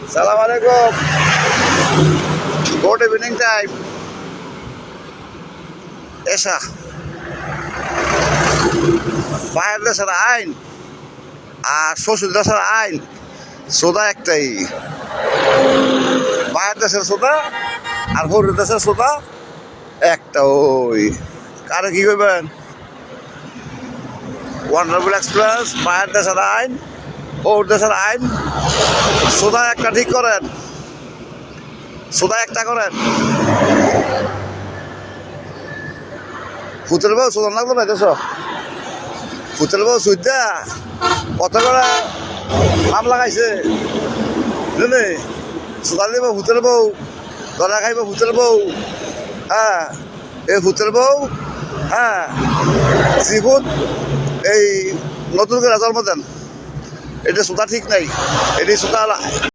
Salam alaikum. Good evening time. এসা বাইরের দেশের আইন আর শ্বশুর দেশের আইন সোদা একটাই। বাইরের দেশের সোদা আর হরুর দেশের সোদা একটা। ওই কারে কি করবেন? ওয়ান্ডারফুল এক্সপ্রেস বাইরের দেশের আইন, হরুর দেশের আইন, সোদা একটা ঠিক করেন, সোদা একটা করেন। ফুতের বউ সোদন লাগলো না দেশ, ফুতের বউ সুইদা কত করে নাম লাগাইছে বুঝলি? সোদা দিব ভূতের বউ, ধরা খাইব ভূতের বউ। হ্যাঁ, এই ভূতের বউ, হ্যাঁ শ্রীভূত এই নতুন করে জন্ম দেন। এটা সোদা ঠিক নাই, এটি সোদা